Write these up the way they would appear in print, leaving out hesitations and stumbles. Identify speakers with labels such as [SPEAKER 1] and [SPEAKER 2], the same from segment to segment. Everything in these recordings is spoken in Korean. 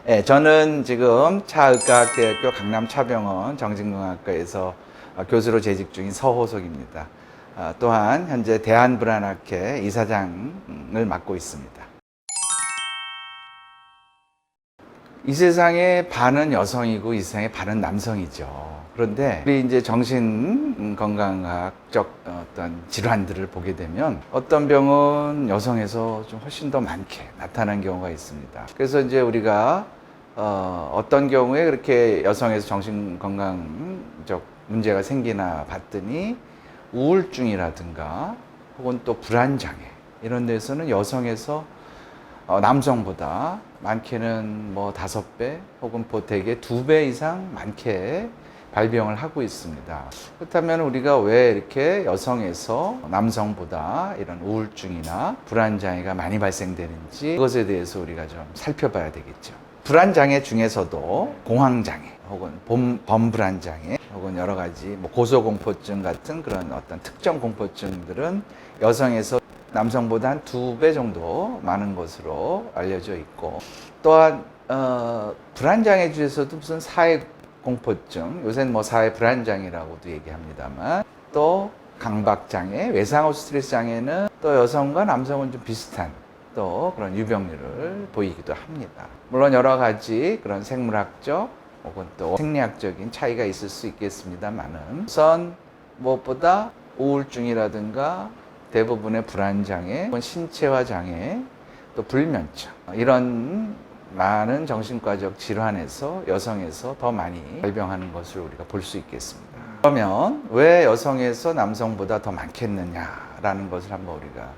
[SPEAKER 1] 네, 저는 지금 차의과학대학교 강남차병원 정신건강학과에서 교수로 재직 중인 서호석입니다. 또한 현재 대한불안학회 이사장을 맡고 있습니다. 이 세상의 반은 여성이고 이 세상의 반은 남성이죠. 그런데 우리 이제 정신건강학적 어떤 질환들을 보게 되면 어떤 병은 여성에서 좀 훨씬 더 많게 나타나는 경우가 있습니다. 그래서 이제 우리가 어떤 경우에 그렇게 여성에서 정신건강적 문제가 생기나 봤더니 우울증이라든가 혹은 또 불안장애 이런 데서는 여성에서 남성보다 많게는 뭐 5배 혹은 대개 2배 이상 많게 발병을 하고 있습니다. 그렇다면 우리가 왜 이렇게 여성에서 남성보다 이런 우울증이나 불안장애가 많이 발생되는지 그것에 대해서 우리가 좀 살펴봐야 되겠죠. 불안장애 중에서도 공황장애 혹은 범불안장애 혹은 여러 가지 뭐 고소공포증 같은 그런 어떤 특정 공포증들은 여성에서 남성보다 한 2배 정도 많은 것으로 알려져 있고, 또한 불안장애 중에서도 무슨 사회공포증, 요새는 뭐 사회불안장애라고도 얘기합니다만, 또 강박장애, 외상후 스트레스 장애는 또 여성과 남성은 좀 비슷한 또 그런 유병률을 보이기도 합니다. 물론 여러 가지 그런 생물학적 혹은 또 생리학적인 차이가 있을 수 있겠습니다만은 우선 무엇보다 우울증이라든가 대부분의 불안장애, 신체화 장애, 또 불면증 이런 많은 정신과적 질환에서 여성에서 더 많이 발병하는 것을 우리가 볼 수 있겠습니다. 그러면 왜 여성에서 남성보다 더 많겠느냐라는 것을 한번 우리가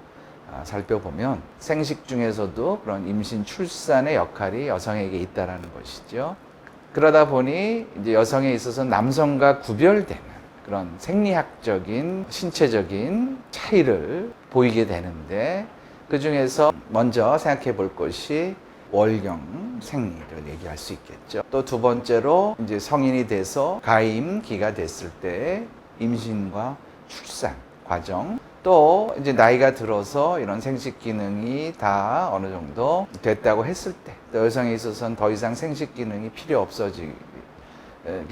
[SPEAKER 1] 살펴보면 생식 중에서도 그런 임신 출산의 역할이 여성에게 있다라는 것이죠. 그러다 보니 이제 여성에 있어서 남성과 구별되는 그런 생리학적인 신체적인 차이를 보이게 되는데, 그 중에서 먼저 생각해 볼 것이 월경 생리를 얘기할 수 있겠죠. 또 두 번째로 이제 성인이 돼서 가임기가 됐을 때 임신과 출산 과정, 또 이제 나이가 들어서 이런 생식 기능이 다 어느 정도 됐다고 했을 때, 또 여성에 있어서는 더 이상 생식 기능이 필요 없어지게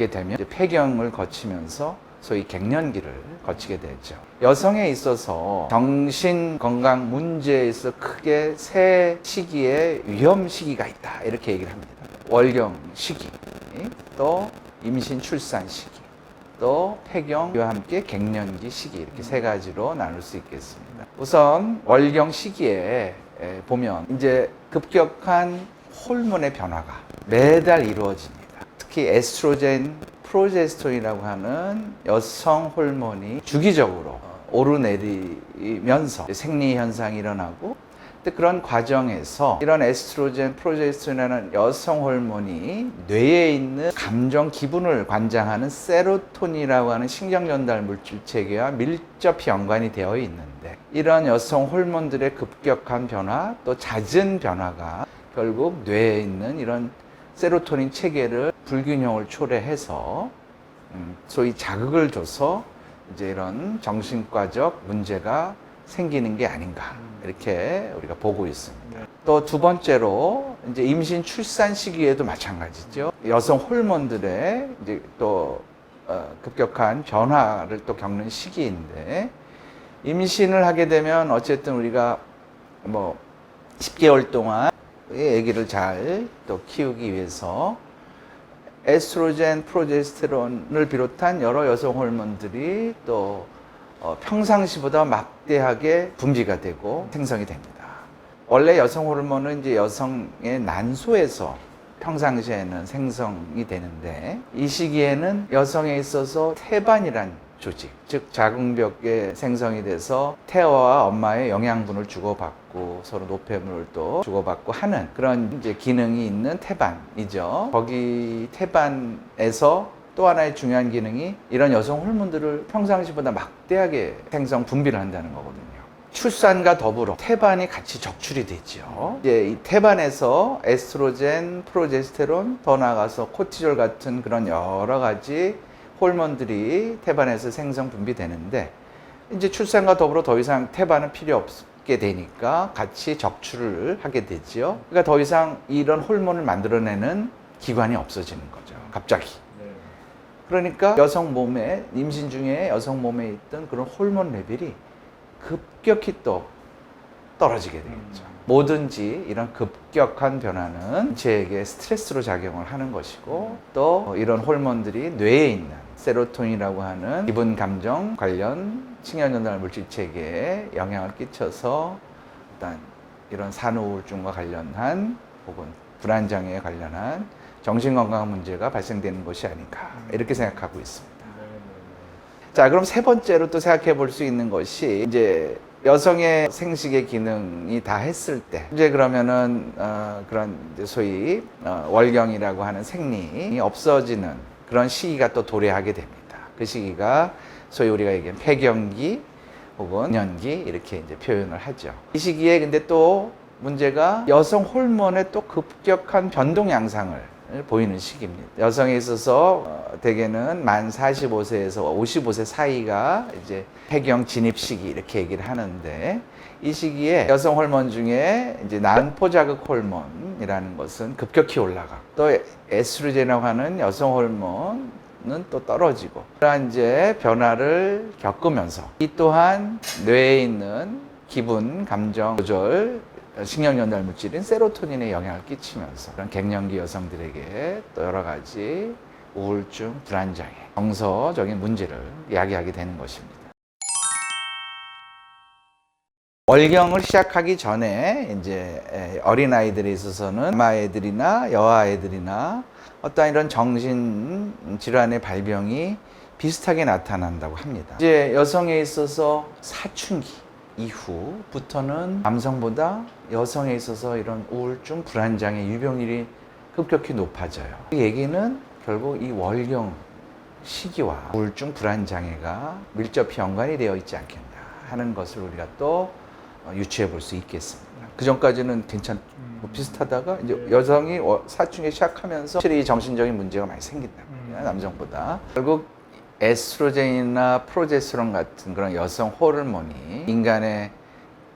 [SPEAKER 1] 되면 이제 폐경을 거치면서 소위 갱년기를 거치게 되죠. 여성에 있어서 정신건강 문제에서 크게 세 시기의 위험 시기가 있다, 이렇게 얘기를 합니다. 월경 시기, 또 임신 출산 시기, 또 폐경과 함께 갱년기 시기, 이렇게 세 가지로 나눌 수 있겠습니다. 우선 월경 시기에 보면 이제 급격한 호르몬의 변화가 매달 이루어집니다. 특히 에스트로겐, 프로제스테론이라고 하는 여성 호르몬이 주기적으로 오르내리면서 생리 현상이 일어나고, 그런 과정에서 이런 에스트로겐, 프로제스테론이라는 여성 호르몬이 뇌에 있는 감정, 기분을 관장하는 세로토닌이라고 하는 신경 전달 물질 체계와 밀접히 연관이 되어 있는데, 이런 여성 호르몬들의 급격한 변화, 또 잦은 변화가 결국 뇌에 있는 이런 세로토닌 체계를 불균형을 초래해서 소위 자극을 줘서 이제 이런 정신과적 문제가 생기는 게 아닌가, 이렇게 우리가 보고 있습니다. 또 두 번째로 이제 임신 출산 시기에도 마찬가지죠. 여성 호르몬들의 이제 또 급격한 변화를 또 겪는 시기인데, 임신을 하게 되면 어쨌든 우리가 뭐 10개월 동안 아기를 잘 또 키우기 위해서 에스트로겐, 프로제스테론을 비롯한 여러 여성 호르몬들이 또 평상시보다 막대하게 분비가 되고 생성이 됩니다. 원래 여성 호르몬은 이제 여성의 난소에서 평상시에는 생성이 되는데, 이 시기에는 여성에 있어서 태반이란 조직, 즉 자궁벽에 생성이 돼서 태아와 엄마의 영양분을 주고받고 서로 노폐물을 또 주고받고 하는 그런 이제 기능이 있는 태반이죠. 거기 태반에서 또 하나의 중요한 기능이 이런 여성 호르몬들을 평상시보다 막대하게 생성 분비를 한다는 거거든요. 출산과 더불어 태반이 같이 적출이 되죠. 이제 이 태반에서 에스트로겐, 프로제스테론, 더 나아가서 코티졸 같은 그런 여러 가지 호르몬들이 태반에서 생성 분비되는데, 이제 출산과 더불어 더 이상 태반은 필요 받게 되니까 같이 적출을 하게 되지요. 그러니까 더 이상 이런 호르몬을 만들어내는 기관이 없어지는 거죠. 갑자기. 그러니까 여성 몸에, 임신 중에 여성 몸에 있던 그런 호르몬 레벨이 급격히 또 떨어지게 되겠죠. 뭐든지 이런 급격한 변화는 인체에게 스트레스로 작용을 하는 것이고, 또 이런 호르몬들이 뇌에 있는 세로토닌이라고 하는 기분 감정 관련 신경전달 물질 체계에 영향을 끼쳐서 일단 이런 산후우울증과 관련한 혹은 불안장애에 관련한 정신건강 문제가 발생되는 것이 아닌가 이렇게 생각하고 있습니다. 자, 그럼 세 번째로 또 생각해 볼 수 있는 것이 이제 여성의 생식의 기능이 다 했을 때 이제 그러면은 그런 이제 소위 월경이라고 하는 생리이 없어지는 그런 시기가 또 도래하게 됩니다. 그 시기가 소위 우리가 얘기하는 폐경기 혹은 년기 이렇게 이제 표현을 하죠. 이 시기에 근데 또 문제가 여성 호르몬의 또 급격한 변동 양상을 보이는 시기입니다. 여성에 있어서 대개는 만 45세에서 55세 사이가 이제 폐경 진입 시기 이렇게 얘기를 하는데, 이 시기에 여성 호르몬 중에 이제 난포자극 호르몬이라는 것은 급격히 올라가, 또 에스트로겐이라고 하는 여성 호르몬은 또 떨어지고, 그러한 이제 변화를 겪으면서 이 또한 뇌에 있는 기분, 감정 조절 신경 전달 물질인 세로토닌에 영향을 끼치면서 그런 갱년기 여성들에게 또 여러 가지 우울증, 불안장애, 정서적인 문제를 야기하게 되는 것입니다. 월경을 시작하기 전에 이제 어린아이들에 있어서는 남아애들이나 여아애들이나 어떤 이런 정신 질환의 발병이 비슷하게 나타난다고 합니다. 이제 여성에 있어서 사춘기 이후부터는 남성보다 여성에 있어서 이런 우울증, 불안장애 유병률이 급격히 높아져요. 그 얘기는 결국 이 월경 시기와 우울증, 불안장애가 밀접히 연관이 되어 있지 않겠나 하는 것을 우리가 또 유추해 볼 수 있겠습니다. 그 전까지는 비슷하다가 이제 여성이 사춘기 시작하면서 확실히 정신적인 문제가 많이 생긴다. 남성보다. 결국 에스트로겐이나 프로제스테론 같은 그런 여성 호르몬이 인간의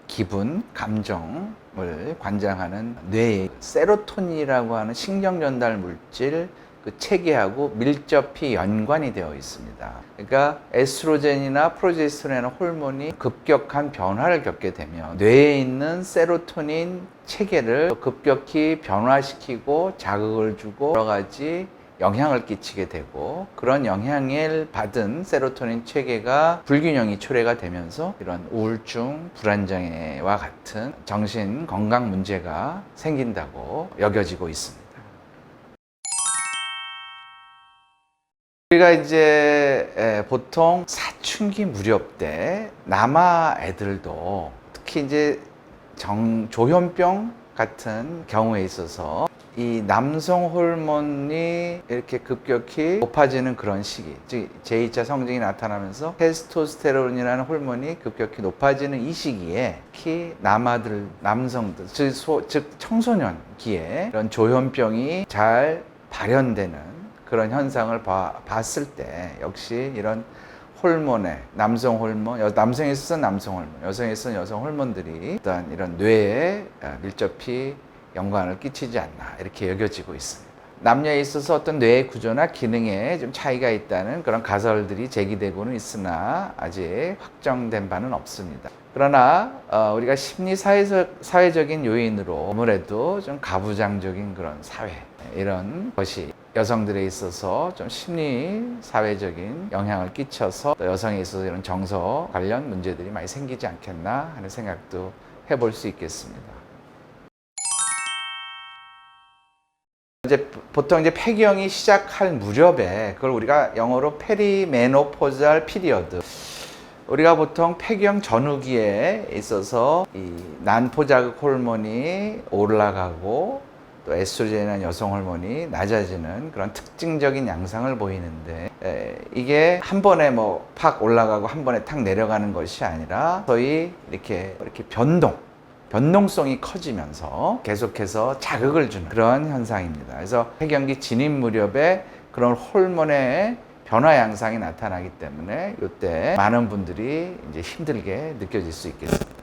[SPEAKER 1] 기분, 감정을 관장하는 뇌의 세로토닌이라고 하는 신경 전달 물질 그 체계하고 밀접히 연관이 되어 있습니다. 그러니까 에스트로겐이나 프로제스테론 호르몬이 급격한 변화를 겪게 되면 뇌에 있는 세로토닌 체계를 급격히 변화시키고 자극을 주고 여러 가지 영향을 끼치게 되고, 그런 영향을 받은 세로토닌 체계가 불균형이 초래가 되면서 이런 우울증, 불안장애와 같은 정신 건강 문제가 생긴다고 여겨지고 있습니다. 우리가 이제 보통 사춘기 무렵 때 남아 애들도 특히 이제 조현병 같은 경우에 있어서 이 남성 호르몬이 이렇게 급격히 높아지는 그런 시기, 즉 제2차 성징이 나타나면서 테스토스테론이라는 호르몬이 급격히 높아지는 이 시기에 특히 남성들, 즉 청소년기에 이런 조현병이 잘 발현되는 그런 현상을 봤을 때 역시 이런 호르몬의 남성 호르몬, 남성에 있어서 남성 호르몬, 여성에 있어서 여성 호르몬들이 일단 이런 뇌에 밀접히 연관을 끼치지 않나 이렇게 여겨지고 있습니다. 남녀에 있어서 어떤 뇌의 구조나 기능에 좀 차이가 있다는 그런 가설들이 제기되고는 있으나 아직 확정된 바는 없습니다. 그러나 우리가 심리 사회적인 요인으로 아무래도 좀 가부장적인 그런 사회 이런 것이 여성들에 있어서 좀 심리 사회적인 영향을 끼쳐서 또 여성에 있어서 이런 정서 관련 문제들이 많이 생기지 않겠나 하는 생각도 해볼 수 있겠습니다. 이제 보통 이제 폐경이 시작할 무렵에 그걸 우리가 영어로 페리메노포잘 피리어드, 우리가 보통 폐경 전후기에 있어서 이 난포자극 호르몬이 올라가고 또 에스트로겐이나 여성 호르몬이 낮아지는 그런 특징적인 양상을 보이는데, 이게 한 번에 뭐 팍 올라가고 한 번에 탁 내려가는 것이 아니라 소위 이렇게 변동성이 커지면서 계속해서 자극을 주는 그런 현상입니다. 그래서 폐경기 진입 무렵에 그런 호르몬의 변화 양상이 나타나기 때문에 이때 많은 분들이 이제 힘들게 느껴질 수 있겠습니다.